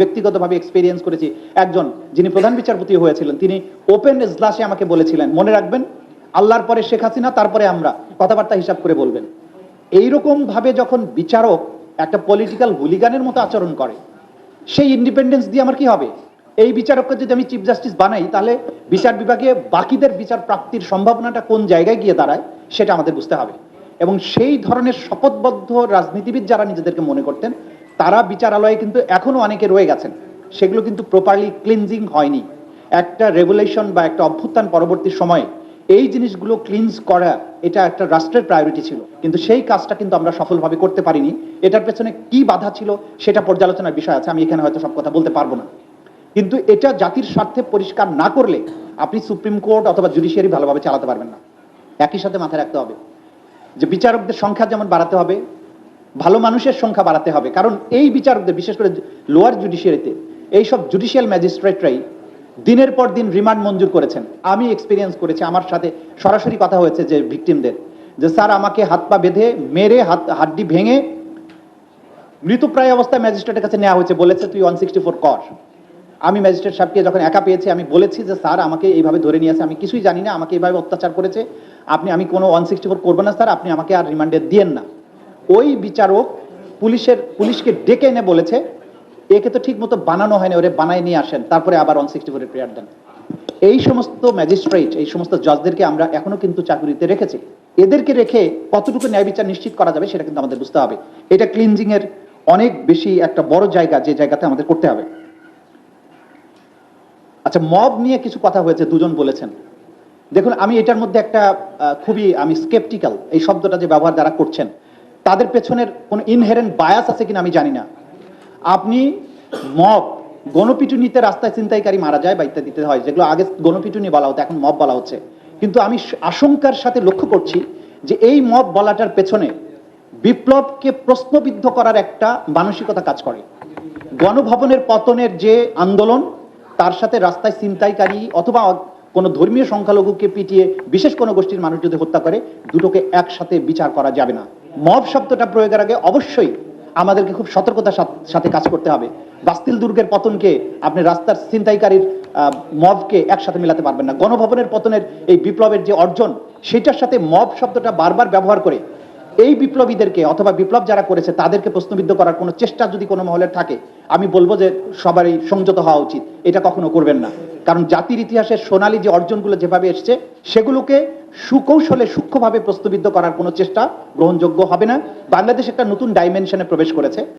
ব্যক্তিগতভাবে এক্সপেরিয়েন্স করেছি। একজন যিনি প্রধান বিচারপতি হয়েছিলেন তিনি ওপেন এজলাসে আমাকে বলেছিলেন, মনে রাখবেন আল্লাহর পরে শেখ হাসিনা, তারপরে আমরা, কথাবার্তা হিসাব করে বলবেন। এইরকম ভাবে যখন বিচারক একটা পলিটিক্যাল হুলিগানের মতো আচরণ করে, সেই ইন্ডিপেন্ডেন্স দিয়ে আমার কি হবে? এই বিচারককে যদি আমি চিফ জাস্টিস বানাই, তাহলে বিচার বিভাগে বাকিদের বিচার প্রাপ্তির সম্ভাবনাটা কোন জায়গায় গিয়ে দাঁড়ায় সেটা আমাদের বুঝতে হবে। এবং সেই ধরনের শপথবদ্ধ রাজনীতিবিদ যারা নিজেদেরকে মনে করতেন, তারা বিচারালয়ে কিন্তু এখনো অনেকে রয়ে গেছেন, সেগুলো কিন্তু প্রপারলি ক্লিনজিং হয়নি। একটা রেগুলেশন বা একটা অভ্যুত্থান পরবর্তী সময়ে এই জিনিসগুলো ক্লিনজ করা এটা একটা রাষ্ট্রের প্রায়োরিটি ছিল, কিন্তু সেই কাজটা কিন্তু আমরা সফলভাবে করতে পারিনি। এটার পেছনে কি বাধা ছিল সেটা পর্যালোচনার বিষয় আছে, আমি এখানে হয়তো সব কথা বলতে পারবো না। কিন্তু এটা জাতির স্বার্থে পরিষ্কার না করলে আপনি সুপ্রিম কোর্ট অথবা জুডিশিয়ারি ভালোভাবে চালাতে পারবেন না। একই সাথে মাথায় রাখতে হবে যে বিচারকদের সংখ্যা যেমন বাড়াতে হবে, ভালো মানুষের সংখ্যা বাড়াতে হবে। কারণ এই বিচারকদের, বিশেষ করে লোয়ার জুডিশিয়ারিতে এইসব জুডিশিয়াল ম্যাজিস্ট্রেটরাই দিনের পর দিন রিমান্ড মঞ্জুর করেছেন। আমি এক্সপিরিয়েন্স করেছি, আমার সাথে সরাসরি কথা হয়েছে যে ভিকটিমদের, যে স্যার আমাকে হাত পা বেঁধে মেরে হাড্ডি ভেঙে মৃতপ্রায় অবস্থায় ম্যাজিস্ট্রেটের কাছে নেওয়া হয়েছে, বলেছে তুই 164 কর। আমি ম্যাজিস্ট্রেট সাহেবকে যখন একা পেয়েছি আমি বলেছি যে স্যার আমাকে এইভাবে ধরে নিয়ে আসে, আমি কিছুই জানি না, আমাকে এইভাবে অত্যাচার করেছে, আমি কোনো 164 করবো না স্যার, আপনি আমাকে আর রিমান্ডে দিয়েন না। ওই বিচারক পুলিশকে ডেকে এনে বলেছে একে তো ঠিক মতো বানানো হয়নি, ওরে বানায় নিয়ে আসেন, তারপরে আবার 164 এর প্রেয়ার দেন। এই সমস্ত ম্যাজিস্ট্রেট, এই সমস্ত জজদেরকে আমরা এখনো কিন্তু চাকরিতে রেখেছি। এদেরকে রেখে কতটুকু ন্যায় বিচার নিশ্চিত করা যাবে সেটা কিন্তু আমাদের বুঝতে হবে। এটা ক্লিনজিং এর অনেক বেশি একটা বড় জায়গা, যে জায়গাতে আমাদের করতে হবে। আচ্ছা, মব নিয়ে কিছু কথা হয়েছে, দুজন বলেছেন। দেখুন, আমি এটার মধ্যে একটা খুবই আমি স্কেপটিক্যাল, এই শব্দটা যে ব্যবহার যারা করছেন তাদের পেছনের কোন ইনহেরেন্ট বায়াস আছে কিনা আমি জানি না। আপনি মব, গণপিটুনিতে রাস্তায় ছিনতাইকারী মারা যায় বা ইত্যাদিতে হয়, যেগুলো আগে গণপিটুনি বলা হতো এখন মব বলা হচ্ছে। কিন্তু আমি আশঙ্কার সাথে লক্ষ্য করছি যে এই মব বলাটার পেছনে বিপ্লবকে প্রশ্নবিদ্ধ করার একটা মানসিকতা কাজ করে। গণভবনের পতনের যে আন্দোলন, তার সাথে রাস্তায় ছিনতাইকারী অথবা কোনো ধর্মীয় সংখ্যালঘুকে পিটিয়ে বিশেষ কোনো গোষ্ঠীর মানুষ যদি হত্যা করে, দুটোকে একসাথে বিচার করা যাবে না। মব শব্দটা প্রয়োগের আগে অবশ্যই আমাদেরকে খুব সতর্কতার সাথে কাজ করতে হবে। বাস্তিল দুর্গের পতনকে আপনি রাস্তার ছিনতাইকারীর মবকে একসাথে মিলাতে পারবেন না। গণভবনের পতনের এই বিপ্লবের যে অর্জন, সেটার সাথে মব শব্দটা বারবার ব্যবহার করে এই বিপ্লবীদেরকে অথবা বিপ্লব যারা করেছে তাদেরকে প্রশ্নবিদ্ধ করার কোনো চেষ্টা যদি কোনো মহলের থাকে, আমি বলবো যে সবারই সংযত হওয়া উচিত, এটা কখনো করবেন না। কারণ জাতির ইতিহাসের সোনালী যে অর্জনগুলো যেভাবে এসছে, সেগুলোকে সুকৌশলে সূক্ষ্মভাবে প্রশ্নবিদ্ধ করার কোনো চেষ্টা গ্রহণযোগ্য হবে না। বাংলাদেশ একটা নতুন ডাইমেনশনে প্রবেশ করেছে।